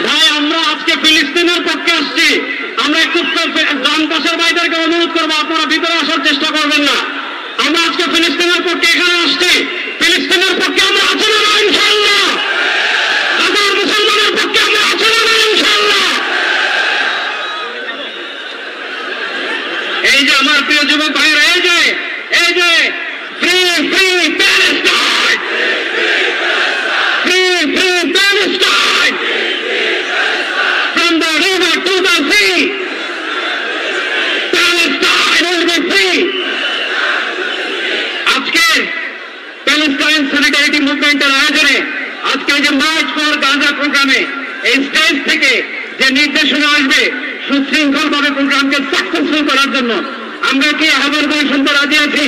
ভাই আমরা আজকে ফিলিস্তিনের পক্ষে আসছি। আমরা একটু ডান পাশের ভাইদেরকে অনুরোধ করবো আপনারা ভিতরে আসার চেষ্টা করবেন না। আমরা আজকে ফিলিস্তিনের পক্ষে এখানে আসছি। ফিলিস্তিনের পক্ষে আমরা আছি না ইনশাআল্লাহ। হাজার মুসলমানের পক্ষে আমরা আছি না ইনশাআল্লাহ। এই যে আমার প্রিয় যুবক ভাইরা, এই যে free free Palestine, free free Palestine, from the river to the sea, Palestine will be free. আজকে প্যালেস্টাইন সলিডারিটি মুভমেন্টের আয়োজনে আজকে যে মার্চ ফর গাজা প্রোগ্রামে এই স্টেজ থেকে যে নির্দেশনা আসবে সুশৃঙ্খলভাবে প্রোগ্রামকে সাকসেসফুল করার জন্য, আমরা কি আহ্বান করে শুনতে রাজি আছি?